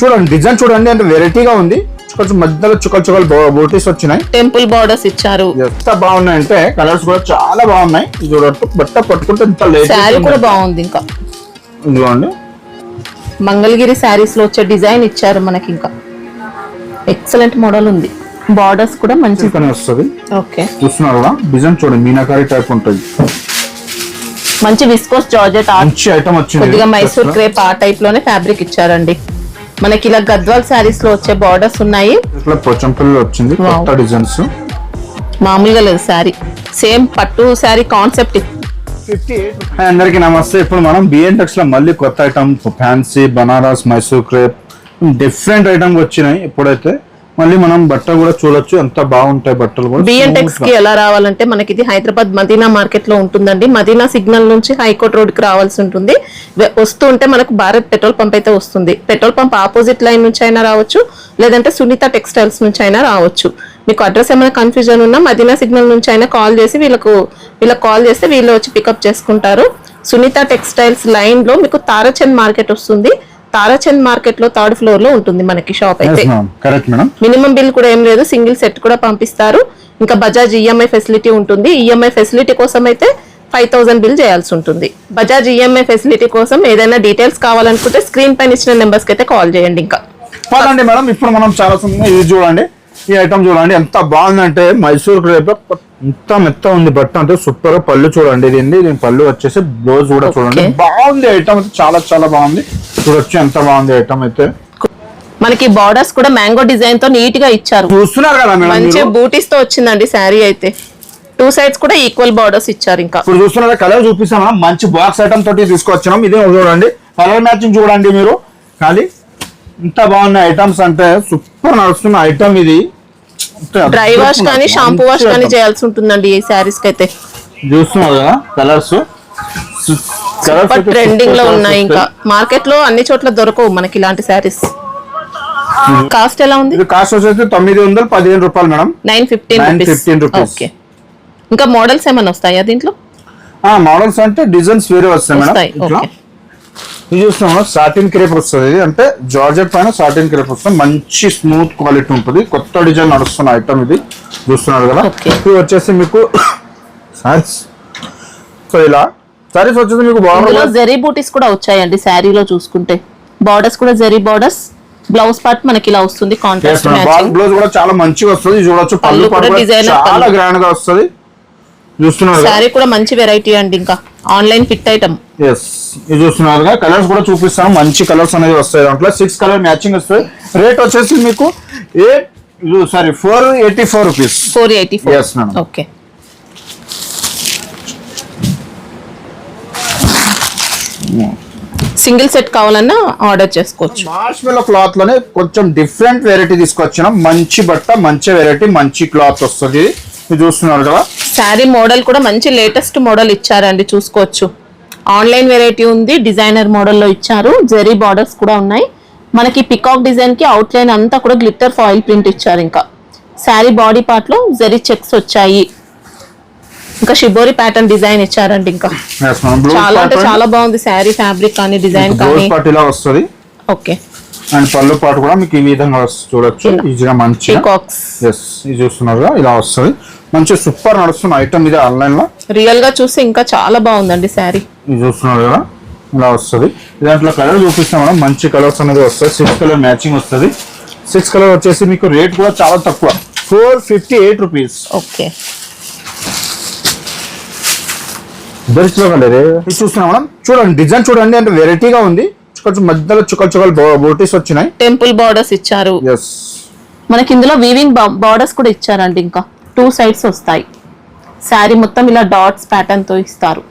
చూడండి డిజైన్ చూడండి, అంటే వెరైటీగా ఉంది. కొంచెం మధ్యలో చుక్కలు బూటీస్ వచ్చినాయి, టెంపుల్ బార్డర్స్ ఇచ్చారు. ఎంత బాగున్నాయి అంటే కలర్స్ కూడా చాలా బాగున్నాయి. చూడట్టు బట్ట పట్టుకుంటే ఇంత శారీ కూడా బాగుంది. ఇంకా ఇదిగోండి మంగళగిరి శారీస్ లో వచ్చే డిజైన్ ఇచ్చారు మనకి. ఇంకా ఎక్సలెంట్ మోడల్ ఉంది. బార్డర్స్ కూడా మంచి వస్తుంది. ఓకే, చూస్తున్నారు కదా డిజైన్ చూడండి, మీనాకారి టైప్ ఉంటుంది. మంచి విస్కోస్ జార్జెట్ మంచి ఐటమ్ వచ్చింది. కొద్దిగా మైసూర్ క్రేప్ ఆ టైప్ లోనే ఫ్యాబ్రిక్ ఇచ్చారండి. మనకి ఇలా గద్వాల్ శారీస్ లో వచ్చే బార్డర్స్ ఉన్నాయి. ఇట్లా పోచంపల్లి వచ్చింది కొత్త డిజైన్స్, మామూలుగా లేదు శారీ. సేమ్ పట్టు శారీ కాన్సెప్ట్. అందరికి నమస్తే. ఇప్పుడు మనం బిఎన్టెక్స్ లో మళ్ళీ కొత్త item fancy Banaras Mysore crepe different item వచ్చినాయి. ఇప్పుడైతే మళ్ళీ మనం బట్టలు కూడా చూడొచ్చు, ఎంత బాగుంటాయి బట్టలు కూడా. బిఎన్టెక్స్ కి ఎలా రావాలంటే మనకి ఇది హైదరాబాద్ మదీనా మార్కెట్ లో ఉంటుందండి. మదీనా సిగ్నల్ నుంచి హైకోర్ట్ రోడ్ కి రావాల్సి ఉంటుంది. వస్తూ ఉంటే మనకు భారత్ పెట్రోల్ పంప్ అయితే వస్తుంది. పెట్రోల్ పంప్ ఆపోజిట్ లైన్ నుంచి అయినా రావచ్చు, లేదంటే సునీత టెక్స్టైల్స్ నుంచి అయినా రావచ్చు. మీకు అడ్రస్ ఏమైనా కన్ఫ్యూజన్ ఉన్నా మదీనా సిగ్నల్ నుంచి అయినా కాల్ చేసి వీళ్ళకి కాల్ చేస్తే వీళ్ళు వచ్చి పికప్ చేసుకుంటారు. సునీత టెక్స్టైల్స్ లైన్ లో మీకు తారాచంద్ మార్కెట్ వస్తుంది. తారాచంద్ మార్కెట్ లో 3rd ఫ్లోర్ లో ఉంటుంది మనకి షాప్ అయితే. మినిమం బిల్ కూడా ఏం లేదు, సింగిల్ సెట్ కూడా పంపిస్తారు. ఇంకా బజాజ్ ఈఎంఐ ఫెసిలిటీ ఉంటుంది. ఈఎంఐ ఫెసిలిటీ కోసం అయితే 5000 బిల్ చేయాల్సి ఉంటుంది. బజాజ్ ఈఎంఐ ఫెసిలిటీ కోసం ఏదైనా డీటెయిల్స్ కావాలనుకుంటే స్క్రీన్ పైన ఇచ్చిన నెంబర్స్ కి అయితే కాల్ చేయండి. ఇంకా మేడం ఇప్పుడు మనం చాలా ఇది చూడండి, ఈ ఐటమ్ చూడండి ఎంత బాగుందంటే మైసూర్ క్రేప్ ఎంత మెత్త ఉంది బట్ట, అంటే సూపర్ గా పళ్ళు చూడండి. దీని పళ్ళు వచ్చేసి బ్లౌజ్ కూడా చూడండి, బాగుంది ఐటమ్ అయితే, చాలా చాలా బాగుంది. చూడొచ్చు ఎంత బాగుంది ఐటమ్ అయితే. మనకి బార్డర్స్ కూడా మ్యాంగో డిజైన్ తో నీట్ గా ఇచ్చారు. చూస్తున్నారు కదా మంచి బూటీస్ తో వచ్చిందండి శారీ అయితే. 2 సైడ్స్ కూడా ఈక్వల్ బార్డర్స్ ఇచ్చారు. ఇంకా ఇప్పుడు చూస్తున్నారు కలర్ చూపిస్తాం, మంచి బాక్స్ ఐటమ్ తోటి తీసుకొచ్చినాం. ఇదే చూడండి కలర్ మ్యాచింగ్ చూడండి మీరు, కానీ ఇంత బాగున్న ఐటమ్స్ అంటే సూపర్ నడుస్తున్న ఐటమ్ ఇది. డ్రై వాష్ కానీ షాంపూ వాష్ కానీ చేయాల్సి ఉంటుందండి ఈ శారీస్ కి అయితే. చూస్తున్నారు కదా కలర్స్ ట్రెండింగ్ లో ఉన్నాయి. ఇంకా మార్కెట్ లో అన్ని చోట్ల దొరకవు మనకి ఇలాంటి శారీస్. కాస్ట్ ఎలా ఉంది? కాస్ట్ వచ్చేసి 915 రూపాయలు మేడం. 915 రూపీస్. ఓకే, ఇంకా మోడల్స్ ఏమైనా వస్తాయా దీంట్లో? మోడల్స్ అంటే డిజైన్స్ వేరే వస్తాయి మేడం. ఇది చూస్తున్నాం సాటిన్ క్రేప్ వస్తుంది, అంటే జార్జెట్ పైన సాటిన్ క్రేప్ వస్తుంది. మంచి స్మూత్ క్వాలిటీ ఉంటుంది. కొత్త డిజైన్ నడుస్తున్న ఐటమ్ ఇది, చూస్తున్నారు కదా. ఇది వచ్చేసి మీకు సో ఇలా సారీస్ వచ్చేసి మీకు బార్డర్ జరీ బూటీస్ కూడా వచ్చాయండి శారీలో చూసుకుంటే. బార్డర్స్ కూడా జరీ బార్డర్స్. బ్లౌజ్ పార్ట్ మనకి ఇలా వస్తుంది, కాంట్రాస్ట్ మ్యాచింగ్. బ్లౌజ్ కూడా చాలా మంచిగా వస్తుంది. చూడొచ్చు పళ్ళు కూడా చాలా గ్రాండ్ గా వస్తుంది. చూస్తున్నారు శారీ కూడా మంచి వెరైటీ అండి. ఇంకా ఆన్లైన్ ఫిట్ ఐటమ్. ఇది చూస్తున్నారు కలర్స్ కూడా చూపిస్తాం, మంచి కలర్స్ అనేది వస్తాయి. దాంట్లో 6 కలర్ మ్యాచింగ్ వస్తాయి. రేట్ వచ్చేసి మీకు 484 రూపీస్. 484. ఓకే, సింగిల్ సెట్ కావాలన్నా ఆర్డర్ చేసుకోవచ్చు. మార్ష్మెల్లో క్లాత్ లోనే కొంచెం డిఫరెంట్ వెరైటీ తీసుకొచ్చినాం. మంచి బట్ట, మంచి వెరైటీ, మంచి క్లాత్ వస్తుంది. ఇది చూస్తున్నారు కదా. శారీ మోడల్ కూడా మంచి లేటెస్ట్ మోడల్ ఇచ్చారండి, చూసుకోవచ్చు. ఆన్లైన్ వెరైటీ ఉంది, డిజైనర్ మోడల్లో ఇచ్చారు. జెరీ బార్డర్స్ కూడా ఉన్నాయి. మనకి పికాక్ డిజైన్ కి అవుట్ లైన్ అంతా కూడా గ్లిట్టర్ ఫాయిల్ ప్రింట్ ఇచ్చారు. ఇంకా శారీ బాడీ పార్ట్ లో జెరీ చెక్స్ వచ్చాయి. ఇంకా షిబోరి ప్యాటర్న్ డిజైన్ ఇచ్చారండి. ఇంకా చాలా అంటే చాలా బాగుంది శారీ ఫ్యాబ్రిక్ కానీ డిజైన్ కానీ. ఇలా వస్తుంది. ఓకే, అండ్ పళ్ళు పాటు కూడా మీకు ఈ విధంగా చూడొచ్చు ఈజీగా. మంచి ఇది చూస్తున్నారు ఇలా వస్తుంది. మంచి సూపర్ నడుస్తున్న ఐటమ్ ఇది ఆన్లైన్ లో. రియల్ గా చూస్తే ఇంకా చాలా బాగుందండి శారీ. ఇది చూస్తున్నారు కదా ఇలా వస్తుంది. దాంట్లో కలర్ చూపిస్తాం మేడం, మంచి కలర్స్ అనేది వస్తాయి. 6 కలర్ మ్యాచింగ్ వస్తుంది. 6 కలర్ వచ్చేసి మీకు రేట్ కూడా చాలా తక్కువ, 458 రూపీస్. ఓకే, చూస్తున్నాం మేడం. చూడండి డిజైన్ చూడండి, అంటే వెరైటీగా ఉంది. కొంచెం మధ్యలో చుక్కలు బూటీస్ వచ్చినాయి. టెంపుల్ బార్డర్స్ ఇచ్చారు. మనకి ఇందులో వీవింగ్ బార్డర్స్ కూడా ఇచ్చారండి. ఇంకా 2 సైడ్స్ వస్తాయి. శారీ మొత్తం ఇలా డాట్స్ ప్యాటర్న్ తో ఇస్తారు.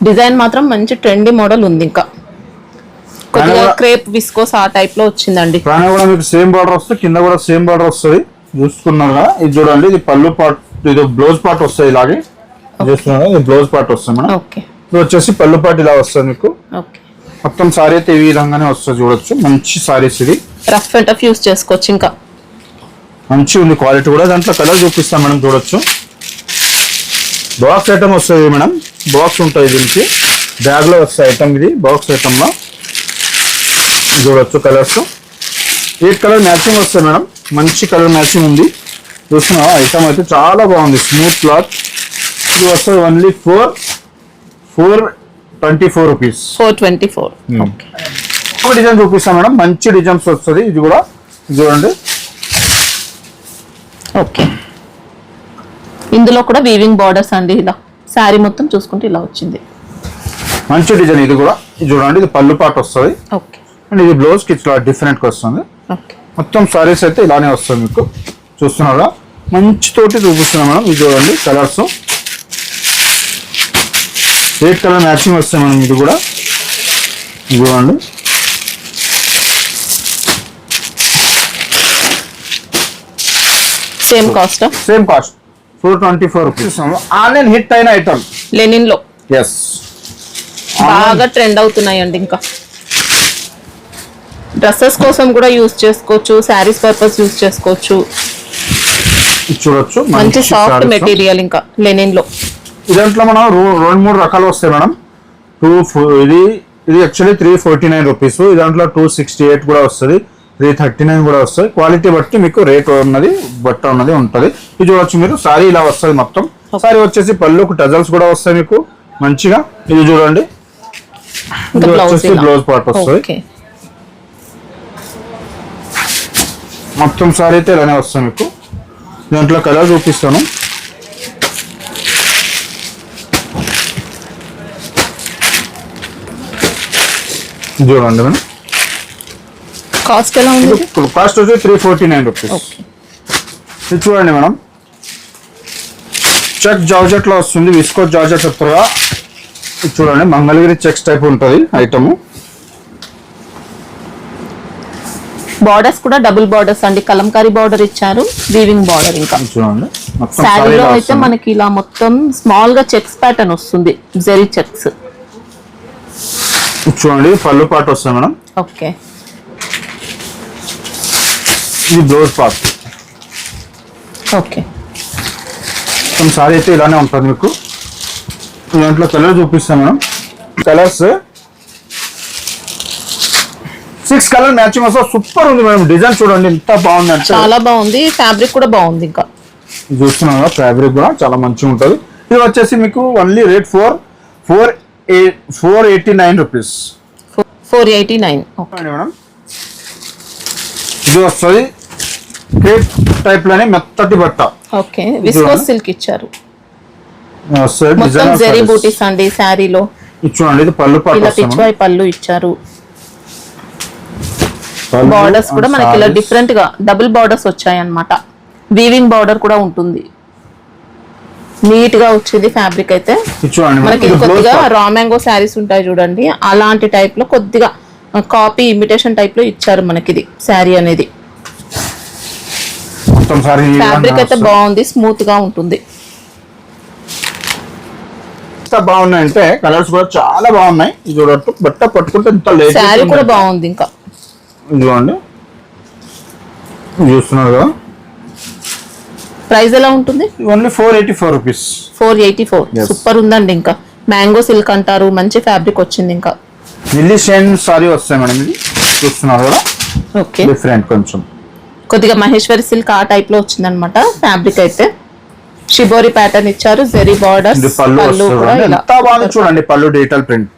డిజైన్ మాత్రం మంచి ట్రెండీ మోడల్ ఉంది. ఇంకా కొద్దిగా క్రేప్ విస్కోస్ ఆ టైప్ లో వచ్చిందండి. కూడా మీకు సేమ్ బార్డర్ వస్తుంది, కింద కూడా సేమ్ బార్డర్ వస్తుంది. చూసుకున్నారా ఇది చూడండి, ఇది పళ్ళు పార్ట్, ఇది బ్లౌజ్ పార్ట్ వస్తుంది. ఇలాగే చూస్తున్నారా, ఇది బ్లౌజ్ పార్ట్ వస్తుంది మేడం. ఇది వచ్చేసి పళ్ళు పార్ట్ ఇలా వస్తుంది మీకు. మొత్తం సారీ అయితే ఈ విధంగానే వస్తుంది, చూడొచ్చు. మంచి సారీస్ ఇది, రఫ్ అండ్ టఫ్ యూస్ చేసుకోవచ్చు. ఇంకా మంచి ఉంది క్వాలిటీ కూడా. దాంట్లో కలర్ చూపిస్తాం మేడం, చూడొచ్చు. బాక్స్ ఐటమ్ వస్తుంది మేడం, బాక్స్ ఉంటుంది. దీనికి బ్యాగ్ లో వస్తాయి ఐటమ్, ఇది బాక్స్ ఐటమ్ లో చూడొచ్చు. కలర్స్ ఎయిట్ కలర్ మ్యాచింగ్ వస్తాయి మేడం, మంచి కలర్ మ్యాచింగ్ ఉంది. చూస్తున్నా ఐటమ్ అయితే చాలా బాగుంది, స్మూత్ క్లాత్. ఇది వస్తుంది ఓన్లీ 424 రూపీస్. 424. ఒక డిజైన్ చూపిస్తాను మేడం, మంచి డిజైన్స్ వస్తుంది. ఇది కూడా చూడండి. ఓకే, ఇందులో కూడా వీవింగ్ బార్డర్స్ అండి. ఇలా శారీ మొత్తం చూసుకుంటే ఇలా వచ్చింది, మంచి డిజైన్. ఇది కూడా చూడండి, ఇది పళ్ళు పాటు వస్తుంది. ఓకే, అండ్ ఇది బ్లౌజ్ కి ఇట్లా డిఫరెంట్ గా వస్తుంది. ఓకే, మొత్తం సారీస్ అయితే ఇలానే వస్తుంది మీకు. చూస్తున్నారా, మంచి తోటి చూపిస్తున్నాం మేడం. ఇది చూడండి కలర్స్, 8 కలర్ మ్యాచింగ్ వస్తాయి మేడం. ఇది కూడా చూడండి. Same cost 424 rupees. Online hit అయిన ఐటమ్ లెనిన్ లో ఎస్, బాగా ట్రెండ్ అవుతున్నాయండి. ఇంకా డ్రెస్సెస్ కోసం కూడా యూజ్ చేసుకోవచ్చు, శారీస్ పర్పస్ యూజ్ చేసుకోవచ్చు. చూడొచ్చు, మంచి సాఫ్ట్ మెటీరియల్. ఇంకా లెనిన్ లో ఇదంట్లో మనం 2-3 రకాలు వస్తాయి మేడం. ఇది యాక్చువల్లీ 349 రూపీస్. దాంట్లో 268 కూడా వస్తుంది, 339 కూడా వస్తుంది. క్వాలిటీ బట్టి మీకు రేట్ ఉన్నది, బట్ట ఉన్నది ఉంటుంది. ఇది చూడొచ్చు మీరు. సారీ ఇలా వస్తుంది మొత్తం. సారీ వచ్చేసి పళ్ళుకు టజల్స్ కూడా వస్తాయి మీకు మంచిగా. ఇది చూడండి, ఇది వచ్చేసి బ్లౌజ్ పార్ట్ వస్తుంది. మొత్తం సారీ అయితే ఇలానే వస్తుంది మీకు. దాంట్లో కలర్ చూపిస్తాను. చూడండి మేడం, కాస్ట్ ఎలా ఉంది? కాస్ట్ వచ్చి 349 రూపీస్. ఇది చూడండి మేడం, చెక్ జార్జెట్ లో వస్తుంది, విస్కో జార్జెట్ చెప్తారా. ఇది చూడండి, మంగళగిరి చెక్స్ టైప్ ఉంటుంది ఐటమ్. బార్డర్స్ కూడా డబుల్ బార్డర్స్ అండి, కలంకారీ బార్డర్ ఇచ్చారు, వీవింగ్ బార్డర్. ఇంకా చూడండి, శారీలో అయితే మనకి ఇలా మొత్తం స్మాల్ గా చెక్స్ ప్యాటర్న్ వస్తుంది, జెరీ చెక్స్. చూడండి, పళ్ళు పాటు వస్తుంది మేడం. ఓకే, ఇది బ్లౌజ్ పార్ట్. ఓకే, మొత్తం సారీ అయితే ఇలానే ఉంటుంది మీకు. దాంట్లో కలర్ చూపిస్తాం మేడం. కలర్స్ 6 కలర్ మ్యాచింగ్ వస్తుంది. సూపర్ ఉంది మేడం. డిజైన్ చూడండి ఎంత బాగుంది అంటే చాలా బాగుంది. ఫ్యాబ్రిక్ కూడా బాగుంది. ఇంకా చూస్తున్నాం కదా, ఫ్యాబ్రిక్ కూడా చాలా మంచిగా ఉంటుంది. ఇది వచ్చేసి మీకు ఓన్లీ రేట్ 489 రూపీస్. 489. మేడం, ఇది వస్తుంది క్రేప్ టైప్ లోనే మెత్తటి బట్ట. ఓకే, విస్కోస్ సిల్క్ ఇచ్చారు. మొత్తం జెరీ బూటీస్ అండి శారీలో. చూడండి, ఇది పళ్ళు పాటు ఇలా పిచ్వాయి పళ్ళు ఇచ్చారు. బార్డర్స్ కూడా మనకి ఇలా డిఫరెంట్ గా డబుల్ బార్డర్స్ వచ్చాయి అన్నమాట. వీవింగ్ బార్డర్ కూడా ఉంటుంది. నీట్ గా వచ్చింది ఫ్యాబ్రిక్ అయితే. మనకి కొద్దిగా రా మ్యాంగో శారీస్ ఉంటాయి చూడండి, అలాంటి టైప్ లో కొద్దిగా కాపీ ఇమిటేషన్ టైప్ లో ఇచ్చారు మనకి ఇది శారీ అనేది. ఫ్యాబ్రిక్ అయితే బాగుంది, స్మూత్ గా ఉంటుంది. బాగున్నాయంటే కలర్స్ కూడా చాలా బాగున్నాయి. చూడట్టు బట్ట పట్టుకుంటే ఇంత లేదు. శారీ కూడా బాగుంది. ఇంకా ఇదిగోండి, చూస్తున్నారు కదా. ప్రైస్ ఎలా ఉంటుంది? Only 484 rupees. 484. సూపర్ ఉందండి. ఇంకా మ్యాంగో సిల్క్ అంటారు, మంచి ఫ్యాబ్రిక్ వచ్చింది. ఇంకా లిల్లీ షైన్ సారీ వస్తాయి మేడం. ఇది చూస్తున్నారు కదా. ఓకే, డిఫరెంట్ కొంచెం కొద్దిగా మహేశ్వరి సిల్క్ ఆ టైప్ లో వచ్చింది అనమాట ఫ్యాబ్రిక్ అయితే. షిబోరి ప్యాటర్న్ ఇచ్చారు, జెరీ బార్డర్స్. పళ్ళు చూడండి, పళ్ళు డిజిటల్ ప్రింట్.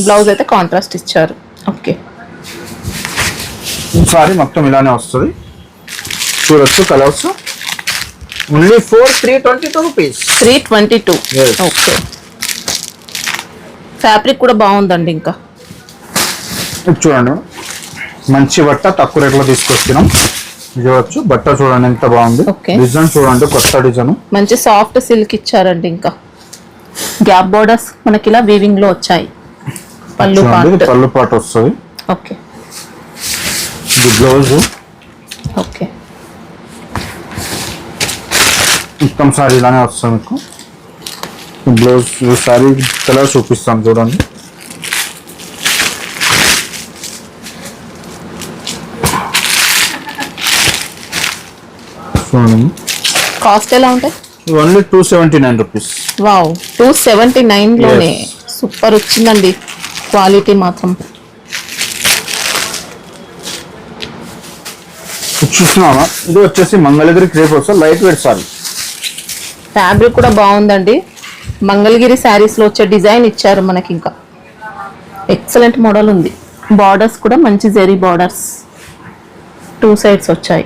బ్లౌజ్ అయితే కాంట్రాస్ట్ ఇచ్చారు. ఓకే, సారీ మొత్తం ఇలానే వస్తుంది. చూడొచ్చు colours. Only 322 rupees. 322. Okay, fabric కూడా బాగుందండి. ఇంకా చూడండి, మంచి బట్ట తక్కువ రేట్లో తీసుకొచ్చినాం. చూడొచ్చు, బట్ట చూడండి ఎంత బాగుంది. డిజైన్ చూడండి, కొత్త డిజైన్. మంచి సాఫ్ట్ సిల్క్ ఇచ్చారండి. ఇంకా గ్యాప్ బోర్డర్స్ మనకి ఇలా వీవింగ్ లో వచ్చాయి. పళ్ళు పాటు వస్తుంది. ఓకే, ఇది బ్లౌజ్. ఓకే, మొత్తం సారీ ఇలానే వస్తుంది మీకు. బ్లౌజ్ సారీ కలర్ చూపిస్తాను చూడండి. కాస్ట్ ఎలా ఉంటాయి? Only 279 rupees. వావ్, 279 లోనే సూపర్ వచ్చిందండి. క్వాలిటీ మాత్రం చూస్తున్నావా, ఇది వచ్చేసి మంగళగిరి క్రేప్ వస్తుంది, లైట్ వెయిట్ సారీ. ఫ్యాబ్రిక్ కూడా బాగుందండి. మంగళగిరి శారీస్ లో వచ్చే డిజైన్ ఇచ్చారు మనకి. ఇంకా ఎక్సలెంట్ మోడల్ ఉంది. బార్డర్స్ కూడా మంచి జెరీ బార్డర్స్ 2 సైడ్స్ వచ్చాయి.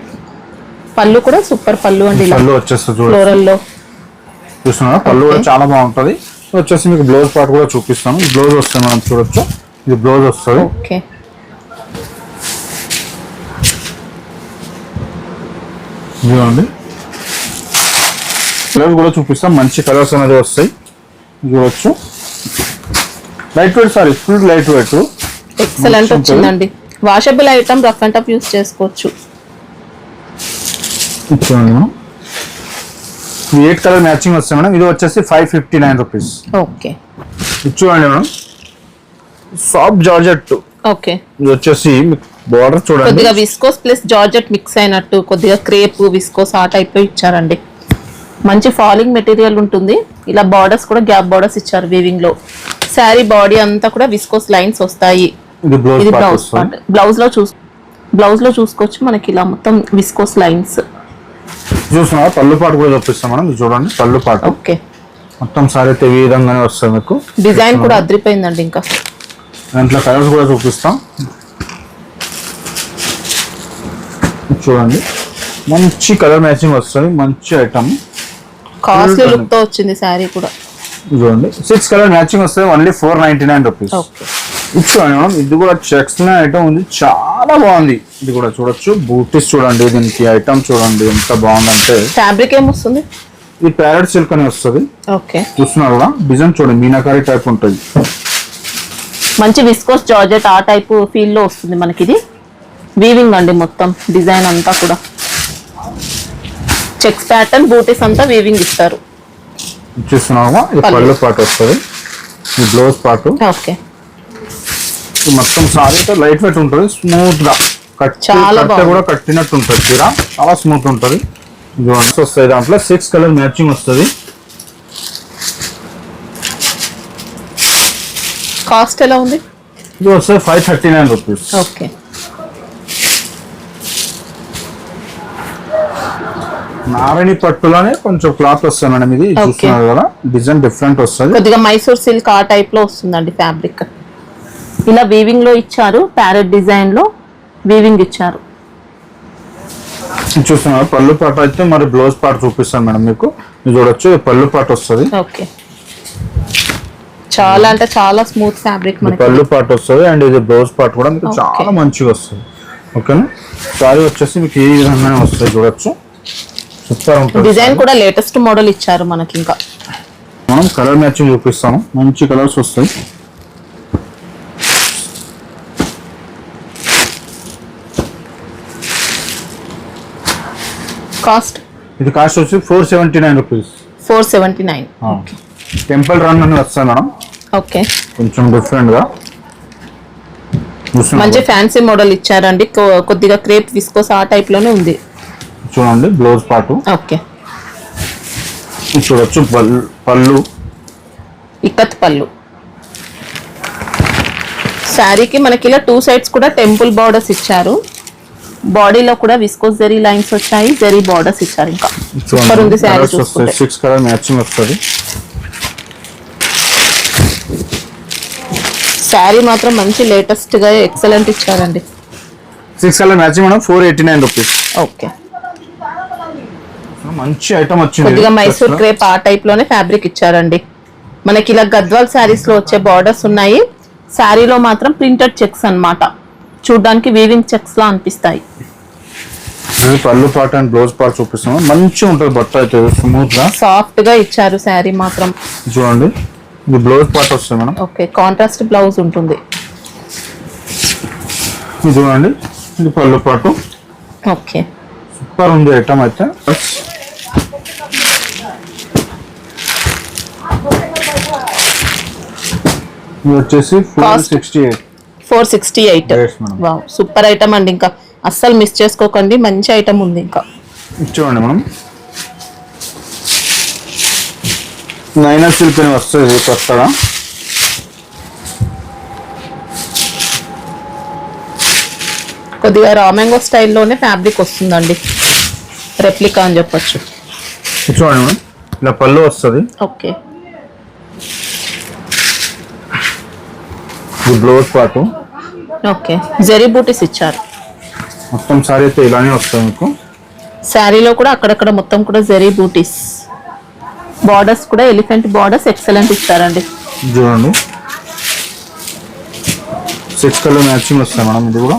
పళ్ళు కూడా సూపర్ పళ్ళు అండి. పళ్ళు వచ్చేస్తుంది ఫ్లోరల్ లో చూస్తున్నా, పళ్ళు కూడా చాలా బాగుంటది. వచ్చేసి మీకు బ్లౌజ్ పార్ట్ కూడా చూపిస్తాను. బ్లౌజ్ వస్తుంది మనం చూడొచ్చు, ఇది బ్లౌజ్ వస్తుంది. ఓకే, ఇదిగోండి కలర్ కూడా చూపిస్తాం. మంచి కలర్స్ అనేది వస్తాయి, చూడొచ్చు. Light weight sari, full light weight, excellent వచ్చిందండి. Washable item, rough and tough use చేసుకోవచ్చు. చూడండి మేడం, 8 కలర్ మ్యాచింగ్ వస్తాయి మేడం. ఇది వచ్చేసి 559 రూపీస్. ఓకే, ఇది చూడండి మేడం, సాఫ్ట్ జార్జెట్. ఓకే, ఇది వచ్చేసి బోర్డర్ చూడండి, కొద్దిగా విస్కోస్ ప్లస్ జార్జెట్ మిక్స్ అయినట్టు, కొద్దిగా క్రేప్ విస్కోస్ ఆ టైప్ లో ఇచ్చారండి. మంచి ఫాలింగ్ మెటీరియల్ ఉంటుంది. ఇలా బార్డర్స్ కూడా గ్యాప్ బార్డర్స్ ఇచ్చారు వీవింగ్ లో. శారీ బాడీ అంతా కూడా విస్కోస్ లైన్స్ వస్తాయి. ఇది బ్లౌజ్ పార్ట్. బ్లౌజ్ లో చూసుకోవచ్చు మనకి ఇలా మొత్తం విస్కోస్ లైన్స్. చూస్తున్నా, పళ్ళు పాటు కూడా చూపిస్తాం మనం. ఇది చూడండి పళ్ళు పాటు. ఓకే, మొత్తం సారీ అయితే ఈ విధంగానే వస్తుంది మీకు. డిజైన్ కూడా అదిరిపోయిందండి. ఇంకా దాంట్లో కలర్స్ కూడా చూపిస్తాం. చూడండి, మంచి కలర్ మ్యాచింగ్ వస్తుంది, మంచి ఐటమ్. కాస్ట్లీ లుక్ తో వచ్చింది శారీ కూడా. చూడండి 6 కలర్ మ్యాచింగ్ వస్తుంది, ఓన్లీ 499 రూపీస్. ఓకే, ఇది చూడండి మేడం, ఇది కూడా చెక్స్ ఐటమ్ ఉంది, చాలా బాగుంది. ఇది కూడా చూడొచ్చు. బూటీస్ చూడండి, దీనికి ఐటమ్ చూడండి ఎంత బాగుందంటే. ఫ్యాబ్రిక్ ఏమొస్తుంది? ఇది ప్యారెట్ సిల్క్ అని వస్తుంది. ఓకే, చూస్తున్నారు కదా, డిజైన్ చూడండి మీనాకారి టైప్ ఉంటుంది. మంచి విస్కోస్ జార్జెట్ ఆ టైప్ ఫీల్ లో వస్తుంది మనకి. ఇది వీవింగ్ అండి, మొత్తం డిజైన్ అంతా కూడా చెక్స్ ప్యాటర్న్, బూటీస్ అంతా వీవింగ్ ఇస్తారు. చూస్తున్నావా, ఇది పళ్ళు పాటు వస్తుంది, ఈ బ్లౌజ్ పాటు. ఓకే, మొత్తం సారీ అయితే లైట్ వెయిట్ ఉంటుంది, స్మూత్ గా కూడా కట్టినట్టు ఉంటుంది. చీర చాలా స్మూత్ ఉంటుంది. వస్తాయి దాంట్లో 6 కలర్ మ్యాచింగ్ వస్తుంది. కాస్ట్ ఎలా ఉంది? ఇది వస్తుంది 539 రూపీస్. ఓకే, నారాయణి పట్టులోనే కొంచెం క్లాత్ వస్తుంది మేడం. ఇది చూస్తున్నారు కదా, డిజైన్ డిఫరెంట్ వస్తుంది. కొద్దిగా మైసూర్ సిల్క్ ఆ టైప్ లో వస్తుందండి ఫ్యాబ్రిక్. ఇలా వీవింగ్ లో ఇచ్చారు, ప్యారెట్ డిజైన్ లో వీవింగ్ ఇచ్చారు. చూస్తున్నారు, పళ్ళు పాట అయితే మరి బ్లౌజ్ పార్ట్ చూపిస్తాను మేడం మీకు. ఇది చూడొచ్చు, పళ్ళు పాట వస్తుంది. ఓకే, చాలా అంటే చాలా స్మూత్ ఫ్యాబ్రిక్ మనకి. పళ్ళు పాట వస్తుంది అండ్ ఇది బ్లౌజ్ పార్ట్ కూడా మీకు చాలా మంచిగా వస్తుంది. ఓకేనా, సారీ వచ్చేసి మీకు ఈ విధంగానే వస్తుంది, చూడొచ్చు. సూపర్ ఉంటుంది. డిజైన్ కూడా లేటెస్ట్ మోడల్ ఇచ్చారు మనకి. ఇంకా మనం కలర్ మ్యాచింగ్ చూపిస్తాము, మంచి కలర్స్ వస్తాయి. కాస్ట్? ఇది కాస్ట్ వచ్చి 479 రూపీస్. 479. టెంపుల్ రన్ అని వస్తాయి మేడం. ఓకే, కొంచెం డిఫరెంట్ గా మంచి ఫ్యాన్సీ మోడల్ ఇచ్చారండి. కొద్దిగా క్రేప్ విస్కోస్ ఆ టైప్ లోనే ఉంది. చూడండి బ్లౌజ్ పాటు. ఓకే, చూడొచ్చు పళ్ళు, ఇక్కత్ పళ్ళు. శారీకి మనకి ఇలా 2 సైడ్స్ కూడా టెంపుల్ బార్డర్స్ ఇచ్చారు. బాడీలో కూడా విస్కోస్ జరీ లైన్స్ వచ్చాయి, జరీ బార్డర్స్ ఇచ్చారు. ఇంకా సూపర్ ఉంది శారీ చూస్తుంటే. 6 కలర్ మ్యాచింగ్ వస్తుంది. శారీ మాత్రం మంచి లేటెస్ట్ గా ఎక్సలెంట్ ఇచ్చారండి. 6 కలర్ మ్యాచింగ్ మనం 489 రూపీస్. ఓకే, మంచి ఐటమ్ వచ్చింది. కొద్దిగా మైసూర్ క్రేప్ ఆ టైప్ లోనే ఫ్యాబ్రిక్ ఇచ్చారండి. మనకి ఇలా గద్వాల్ శారీస్ లో వచ్చే బార్డర్స్ ఉన్నాయి. శారీలో మాత్రం ప్రింటెడ్ చెక్స్ అన్నమాట. చూడడానికి వీవింగ్ చెక్స్ లా అనిపిస్తాయి. పళ్ళు పార్ట్ అండ్ బ్లౌజ్ పార్ట్ చూపిస్తాము. మంచిగా ఉంటుంది, బట్ట అయితే స్మూత్ గా సాఫ్ట్ గా ఇచ్చారు శారీ మాత్రం. చూడండి, ఇది బ్లౌజ్ పార్ట్ వస్తుంది మేడం. ఓకే, కాంట్రాస్ట్ బ్లౌజ్ ఉంటుంది. ఇది చూడండి, ఇది పళ్ళు పాటు. ఓకే, సూపర్ ఉంది ఐటమ్ అయితే. ఇది వచ్చేసి 468. వావ్, సూపర్ ఐటమ్ అండి. ఇంకా అస్సలు మిస్ చేసుకోకండి, మంచి ఐటమ్ ఉంది. ఇంకా చూడండి మనం నైనా సిల్క్ అని వస్తుంది కొత్తగా. కొద్దిగా రా మ్యాంగో స్టైల్లోనే ఫ్యాబ్రిక్ వస్తుందండి, రెప్లికా అని చెప్పొచ్చు. చూడండి మేడం, ఇలా పళ్ళు వస్తుంది. ఓకే, ఇది బ్లౌజ్ పార్ట్. ఓకే, జరీ బూటీస్ ఇచ్చారు. మొత్తం సారీ అయితే ఇలానే వస్తుంది మీకు. శారీలో కూడా అక్కడక్కడ మొత్తం కూడా జరీ బూటీస్, బార్డర్స్ కూడా ఎలిఫెంట్ బార్డర్స్ ఎక్సలెంట్ ఇచ్చారండి. చూడండి 6 కలర్ మ్యాచింగ్ వస్తాయి మేడం. ఇది కూడా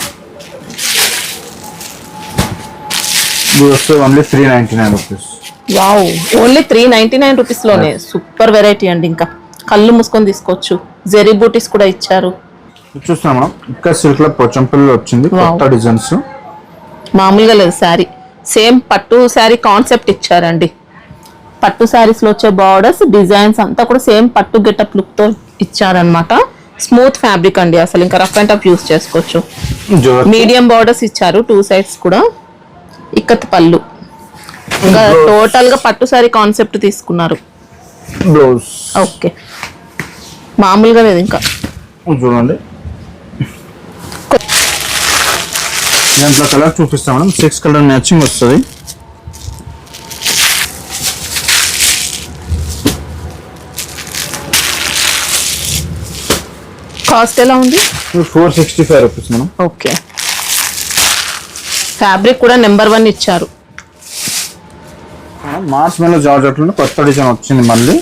ఇది వస్తే only 399 rupees. Wow, only 399 rupees లోనే సూపర్ వెరైటీ అండి. ఇంకా కళ్ళు మూసుకొని తీసుకోవచ్చు. జరీ బూటీస్ కూడా ఇచ్చారు. చూస్తున్నాం మేడం, ఇంకా సిల్క్ లో పోచంపల్లి వచ్చింది కొత్త డిజైన్స్. మామూలుగా లేదు శారీ, సేమ్ పట్టు శారీ కాన్సెప్ట్ ఇచ్చారండి. పట్టు శారీస్ లో వచ్చే బార్డర్స్ డిజైన్స్ అంతా కూడా సేమ్ పట్టు గెటప్ లుక్ తో ఇచ్చారనమాట. స్మూత్ ఫ్యాబ్రిక్ అండి, అసలు ఇంకా రఫ్ అండ్ టఫ్ యూస్ చేసుకోవచ్చు. మీడియం బార్డర్స్ ఇచ్చారు 2 సైడ్స్ కూడా. ఇక్కత్ పళ్ళు, ఇంకా టోటల్ గా పట్టు శారీ కాన్సెప్ట్ తీసుకున్నారు. బ్లౌజ్ ఓకే, మామూలుగా లేదు. ఇంకా చూడండి, దాంట్లో కలర్ చూపిస్తాం మేడం. 6 కలర్ మ్యాచింగ్ వస్తుంది. కాస్ట్ ఎలా ఉంది? 465 రూపీస్ మేడం. ఓకే, ఫ్యాబ్రిక్ కూడా నెంబర్ 1 ఇచ్చారు. మార్చ్ మెలో జార్జెట్ లో కొత్త డిజైన్ వచ్చింది మళ్ళీ.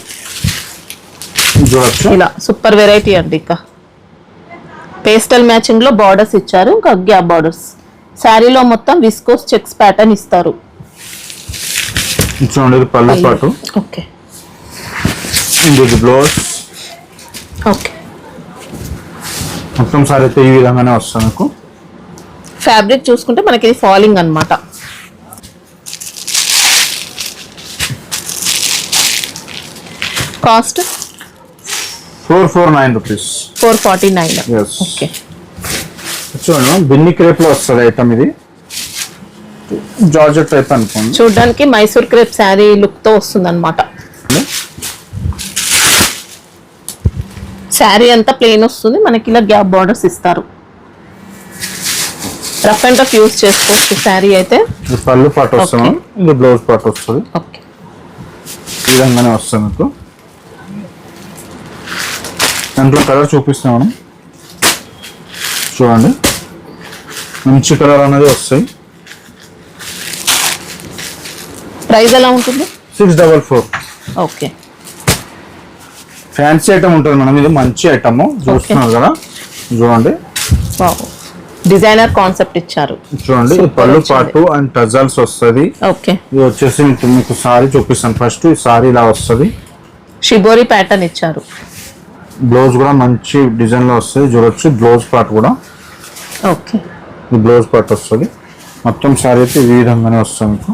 చూడొచ్చు, ఇలా సూపర్ వెరైటీ అండి. ఇంకా పేస్టల్ మ్యాచింగ్ లో బార్డర్స్ ఇచ్చారు, ఇంకా గ్యాప్ బార్డర్స్. శారీలో మొత్తం విస్కోస్ చెక్స్ ప్యాటర్న్ ఇస్తారు. చూడండి, ఇది పళ్ళు పాటు. ఓకే, ఇది బ్లౌజ్. ఓకే, మొత్తం సారీ అయితే ఈ విధంగానే వస్తుంది మీకు. ఫ్యాబ్రిక్ చూసుకుంటే మనకి ఇది ఫాలింగ్ అన్నమాట. Cost 449 rupees. 449. Yes. ఓకే, చూడండి, బిన్ని క్రేప్ లో వస్తుంది ఐటమ్. ఇది జార్జెట్ టైప్ అనుకోండి. చూడడానికి మైసూర్ క్రేప్ శారీ లుక్ తో వస్తుంది అనమాట. శారీ అంతా ప్లెయిన్ వస్తుంది, మనకి ఇలా గ్యాప్ బార్డర్స్ ఇస్తారు. రఫ్ అండ్ టఫ్ యూస్ చేసుకోవచ్చు శారీ అయితే. ఇది పళ్ళు పాటు వస్తుంది, ఇది బ్లౌజ్ పాటు వస్తుంది. ఓకే, ఈ విధంగానే వస్తుంది మీకు. దాంట్లో కలర్ చూపిస్తాం మనం. చూడండి, మంచి కలర్ అనేది వస్తాయి. ప్రైస్ ఎలా ఉంటుంది? 644. ఓకే, ఫ్యాన్సీ ఐటమ్ ఉంటుంది మనం. ఇది మంచి ఐటమ్ చూస్తున్నారు కదా. చూడండి, డిజైనర్ కాన్సెప్ట్ ఇచ్చారు. చూడండి, ఇది పళ్ళు పాటు అండ్ టజల్స్ వస్తుంది. ఓకే, ఇది వచ్చేసి మీకు సారీ చూపిస్తాను. ఫస్ట్ ఈ సారీ ఇలా వస్తుంది, షిబోరి ప్యాటర్న్ ఇచ్చారు. బ్లౌజ్ కూడా మంచి డిజైన్ లో వస్తుంది. చూడొచ్చు, బ్లౌజ్ పార్ట్ కూడా. ఓకే, ఈ బ్లౌజ్ పార్ట్ వస్తుంది. మొత్తం సారీ అయితే ఈ విధంగానే వస్తుంది మీకు.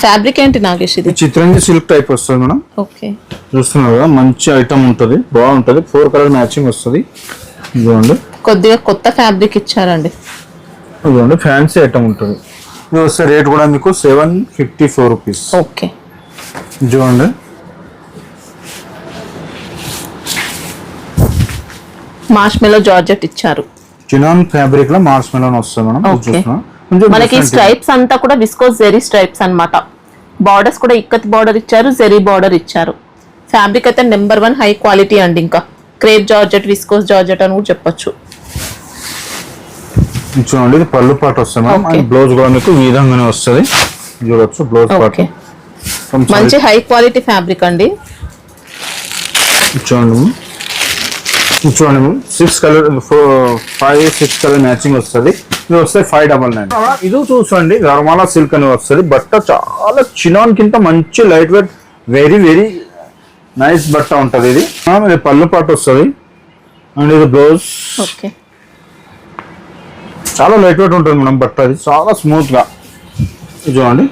ఫ్యాబ్రిక్ ఏంటి నాగేష్? ఇది చిత్రంగి సిల్క్ టైప్ వస్తుంది మేడం. ఓకే, చూస్తున్నారు కదా, మంచి ఐటమ్ ఉంటుంది, బాగుంటుంది. 4 కలర్ మ్యాచింగ్ వస్తుంది. చూడండి, కొద్దిగా కొత్త ఫ్యాబ్రిక్ ఇచ్చారండి. చూడండి, ఫ్యాన్సీ ఐటమ్ ఉంటుంది. ఇది వస్తే రేట్ కూడా మీకు 754 రూపీస్. ఓకే, చూడండి, మార్ష్ మెలో జార్జెట్ ఇచ్చారు. చినాన్ ఫ్యాబ్రిక్ లో మార్ష్ మెలోన్ వస్తుంది మేడం. చూస్తున్నాం, మనకి స్ట్రైప్స్ అంతా కూడా విస్కోస్ జెరీ స్ట్రైప్స్ అన్నమాట. బార్డర్స్ కూడా ఇక్కత్ బార్డర్ ఇచ్చారు, జెరీ బార్డర్ ఇచ్చారు. ఫ్యాబ్రిక్ అయితే నెంబర్ 1 హై క్వాలిటీ అండి. ఇంకా క్రేప్ జార్జెట్, విస్కోస్ జార్జెట్ అని కూడా చెప్పొచ్చు. చూడండి, ఇది పళ్ళు పాటు వస్తుంది మేడం. అండ్ బ్లౌజ్ కూడా మీకు ఈ విధంగానే వస్తుంది. చూడొచ్చు, బ్లౌజ్ పాటు మంచి హై క్వాలిటీ ఫ్యాబ్రిక్ అండి. చూడండి, 6 కలర్ 5-6 కలర్ మ్యాచింగ్ వస్తుంది. ఇది వస్తే 599. ఇది చూసండి, గర్మాలా సిల్క్ అని వస్తుంది. బట్ట చాలా చినాన్ కింద మంచి light weight, very very nice బట్ట ఉంటుంది. ఇది పళ్ళు పాటు వస్తుంది. అండ్ ఇది బ్లౌజ్. ఓకే, చాలా లైట్ వెయిట్ ఉంటుంది మేడం బట్ట. అది చాలా స్మూత్ గా. చూడండి,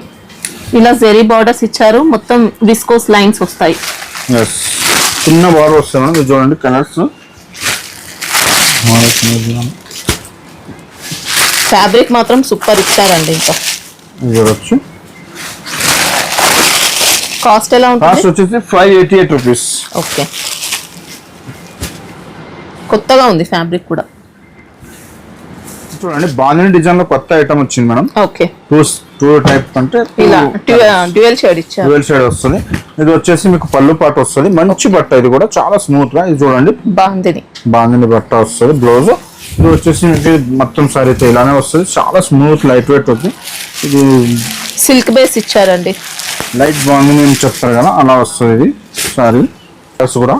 ఇలా జెరీ బార్డర్స్ ఇచ్చారు, మొత్తం విస్కోస్ లైన్స్ వస్తాయి. చిన్న బార్డర్ వస్తాయి మేడం. ఇది చూడండి, కలర్స్. ఫ్యాబ్రిక్ మాత్రం సూపర్ ఇచ్చారండి. ఇంకా చూడొచ్చు, కాస్ట్ ఎలా ఉంటుంది? కాస్ట్ వచ్చేసి 588 రూపీస్. ఓకే, కొత్తగా ఉంది ఫ్యాబ్రిక్ కూడా. చూడండి బాందిని డిజైన్ లో కొత్త ఐటమ్ వచ్చింది మేడం. ఓకే, టూ టైప్ అంటే ఇలా డ్యూయల్ షేడ్ ఇచ్చారు. డ్యూయల్ షేడ్ వస్తుంది. ఇది వచ్చేసి మీకు పళ్ళు పాటు వస్తుంది. మంచి బట్ట, ఇది కూడా చాలా స్మూత్ గా. ఇది చూడండి బాందిని బట్ట వస్తుంది. బ్లౌజ్ ఇది వచ్చేసి మీకు మొత్తం సారీ అయితే ఇలానే వస్తుంది. చాలా స్మూత్ లైట్ వెయిట్ ఉంది. ఇది సిల్క్ బేస్ ఇచ్చారండి. లైట్ బాందిని అని చెప్తారు కదా, అలా వస్తుంది ఇది సారీ. ప్లస్ కూడా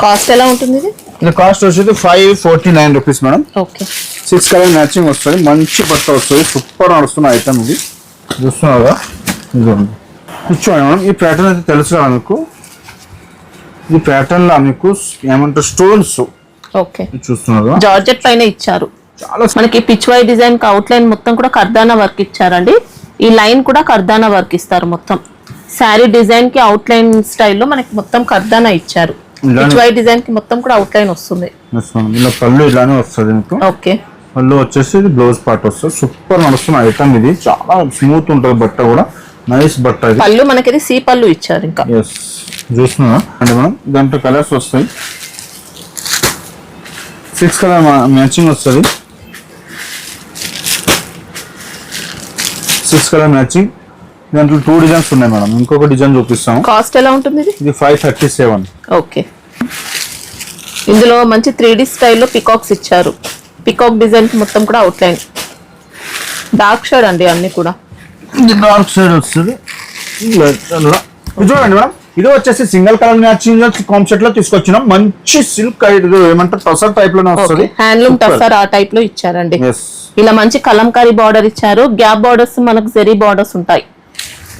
కాస్ట్ ఎలా ఉంటుంది ఇది? ఇది కాస్ట్ వచ్చేది 549 rupees madam. Okay, 6 colour matching వస్తుంది. మంచి బట్ట వస్తుంది. సూపర్ నడుస్తున్న ఐటమ్ ఇది. చూస్తున్నారా? ఇదిగోండి. చూడండి మేడం, ఈ ప్యాటర్న్ అయితే తెలుసు కదా మీకు. ఈ ప్యాటర్న్ లో మీకు ఏమంటారు స్టోన్స్. ఓకే, చూస్తున్నారు జార్జెట్ పైన ఇచ్చారు. చాలా మనకి పిచ్వై డిజైన్ కి అవుట్ లైన్ మొత్తం కూడా కర్దానా వర్క్ ఇచ్చారండి. ఈ లైన్ కూడా కర్దానా వర్క్ ఇస్తారు. మొత్తం శారీ డిజైన్ కి అవుట్ లైన్ స్టైల్లో మనకి మొత్తం కర్దానా ఇచ్చారు. పిచ్వై డిజైన్ కి మొత్తం కూడా అవుట్ లైన్ వస్తుంది. ఇలా పళ్ళు ఇలానే వస్తుంది మీకు. ఓకే, పళ్ళు వచ్చేసి ఇది బ్లౌజ్ పార్ట్ వస్తుంది. సూపర్ నడుస్తున్న ఐటమ్ ఇది. చాలా స్మూత్ ఉంటుంది బట్ట కూడా. నైస్ బట్ట ఇది. పళ్ళు మనకి ఇది సి పళ్ళు ఇచ్చారు. ఇంకా చూస్తున్నా అంటే మనం దాంట్లో కలర్స్ వస్తాయి. 6 కలర్ మ్యాచింగ్ వస్తుంది. 6 కలర్ మ్యాచింగ్. దాంట్లో 2 డిజైన్స్ ఉన్నాయి మేడం. ఇంకొక డిజైన్ చూపిస్తాము. కాస్ట్ ఎలా ఉంటుంది ఇది 537. ఓకే, ఇందులో మంచి 3D స్టైల్లో పికాక్స్ ఇచ్చారు. పికాక్ డిజైన్ మొత్తం కూడా అవుట్ లైన్ డార్క్ షేడ్ అండి. అన్ని కూడా ఇది డార్క్ షేడ్ వస్తుంది. చూడండి మేడం, ఇది వచ్చేసి సింగిల్ కలర్ మ్యాచింగ్ కాన్సెప్ట్ లో తీసుకొచ్చినాం. మంచి సిల్క్ ఏమంటారు టసర్ టైప్ లోనే వస్తుంది. హ్యాండ్లూమ్ టసర్ ఆ టైప్ లో ఇచ్చారండి. ఇలా మంచి కలంకారీ బార్డర్ ఇచ్చారు. గ్యాప్ బార్డర్స్ మనకు జెరీ బార్డర్స్ ఉంటాయి.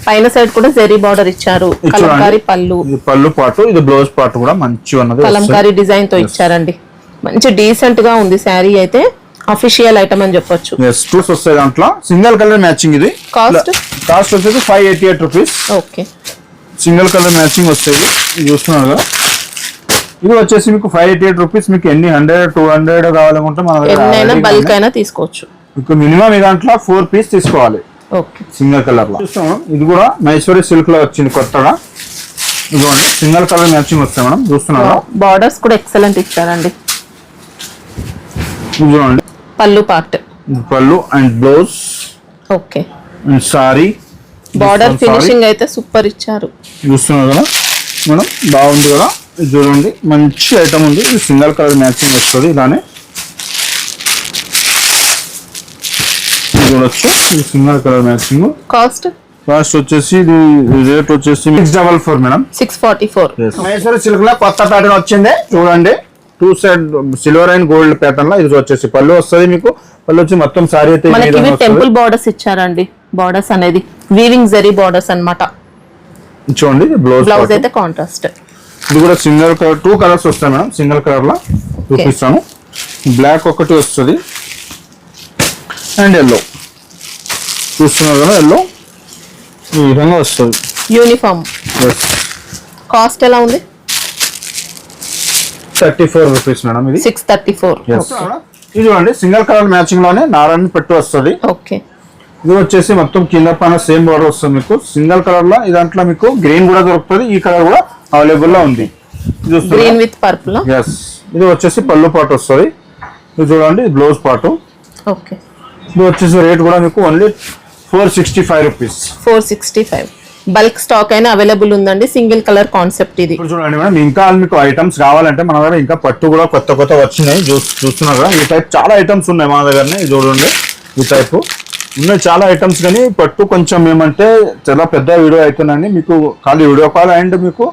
పైన సైడ్ కూడా జెరీ బార్డర్ ఇచ్చారు. కలంకారీ పళ్ళు, పళ్ళు పాటు ఇది బ్లౌజ్ పాటు కూడా మంచి ఉన్నది. కలంకారీ డిజైన్ తో ఇచ్చారండి. మంచి డీసెంట్ గా ఉంది శారీ అయితే. అఫీషియల్ ఐటమ్ అని చెప్పొచ్చు. టూస్ వస్తాయి దాంట్లో. Single colour matching. ఇది కాస్ట్ వచ్చేసి 588 rupees. Okay, single colour matching వస్తాయి. చూస్తున్నారు కదా, ఇది వచ్చేసి మీకు 588 రూపీస్. మీకు ఎన్ని 100 200 కావాలనుకుంటే మన ఎన్నైనా బల్క్ అయినా తీసుకోవచ్చు. మీకు మినిమం ఈ దాంట్లో 4 పీస్ తీసుకోవాలి. ఓకే, సింగిల్ కలర్ లో చూస్తాం. ఇది కూడా మైసూరి సిల్క్ లో వచ్చింది కొత్తగా. ఇదిగోండి సింగిల్ కలర్ మ్యాచింగ్ వస్తాయి మేడం. చూస్తున్నారా? బార్డర్స్ కూడా ఎక్సలెంట్ ఇచ్చారండి. చూడండి పళ్ళు పార్ట్, పళ్ళు and blouse. Okay, and sorry border finishing అయితే సూపర్ ఇచ్చారు. చూస్తున్నారు కదా మేడం, బాగుంది కదా. ఇది చూడండి మంచి ఐటమ్ ఉంది. ఇది సింగిల్ కలర్ మ్యాచింగ్ వస్తుంది. ఇలానే చూడొచ్చు. ఇది సింగిల్ కలర్ మ్యాచింగ్. కాస్ట్ వచ్చేసి ఇది రేట్ వచ్చేసి 644 మేడం. 644. మైసూర్ సిల్క్ లో కొత్త ప్యాటర్న్ వచ్చింది. చూడండి 2 side silver and gold pattern లో ఇది వచ్చేసి పళ్ళు వస్తుంది మీకు. పళ్ళు వచ్చి మొత్తం సారీ అయితే మనకి టెంపుల్ బార్డర్స్ ఇచ్చారండి. బార్డర్స్ అనేది వీవింగ్ జరీ బార్డర్స్ అన్నమాట. చూడండి బ్లౌజ్ అయితే కాంట్రాస్ట్. ఇది కూడా సింగిల్ కలర్ 2 కలర్స్ వస్తాయి మేడం. సింగిల్ కలర్ లో చూపిస్తాను. బ్లాక్ ఒకటి వస్తుంది అండ్ ఎల్లో. చూస్తున్నారు కదా, ఎల్లో ఈ విధంగా వస్తుంది. యూనిఫామ్. కాస్ట్ ఎలా ఉంది? 34 రూపీస్ మేడం. ఇది 634. ఇది చూడండి సింగిల్ కలర్ మ్యాచింగ్ లోనే నారాయణ పెట్టు వస్తుంది. ఓకే, ఇది వచ్చేసి మొత్తం కింద పైన సేమ్ బార్డర్ వస్తుంది మీకు. సింగిల్ కలర్ లో ఈ దాంట్లో మీకు గ్రీన్ కూడా దొరుకుతుంది. ఈ కలర్ కూడా అవైలబుల్ లో ఉంది. Green with purple. ఇది వచ్చేసి పళ్ళు పాటు వస్తుంది. ఇది చూడండి బ్లౌజ్ పాటు. ఓకే, ఇది వచ్చేసి రేట్ కూడా మీకు ఓన్లీ 465 రూపీస్. 465. బల్క్ స్టాక్ అయినా అవైలబుల్ ఉందండి. సింగిల్ కలర్ కాన్సెప్ట్ ఇది. ఇప్పుడు చూడండి మేడం, ఇంకా మీకు ఐటమ్స్ కావాలంటే మన దగ్గర ఇంకా పట్టు కూడా కొత్త కొత్త వచ్చినాయి. చూస్తున్నారు కదా, ఈ టైప్ చాలా ఐటమ్స్ ఉన్నాయి మన దగ్గరనే. ఇది చూడండి ఈ టైప్ ఉన్నాయి చాలా ఐటమ్స్. కానీ పట్టు కొంచెం ఏమంటే చాలా పెద్ద వీడియో అవుతుందండి. మీకు ఖాళీ వీడియో కాల్ అండ్ మీకు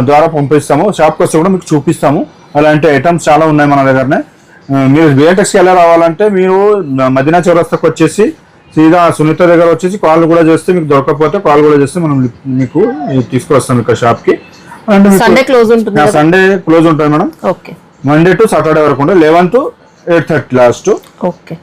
ద్వారా పంపిస్తాము. షాప్కి వస్తే కూడా మీకు చూపిస్తాము. అలాంటి ఐటమ్స్ చాలా ఉన్నాయి మన దగ్గరనే. మీరు బిఎన్టెక్స్కి ఎలా రావాలంటే మీరు మదీనా చౌరస్తాకి వచ్చేసి సీదా సునీత దగ్గర వచ్చేసి కాల్ కూడా చేస్తే మీకు దొరకకపోతే కాల్ కూడా చేస్తే మనం మీకు తీసుకొస్తాం ఇక్కడ షాప్ కి. సండే క్లోజ్ ఉంటుంది. సండే క్లోజ్ ఉంటుంది madam. Okay, Monday to Saturday వరకు ఉంటుంది. 11 to 8:30 లాస్ట్. ఓకే.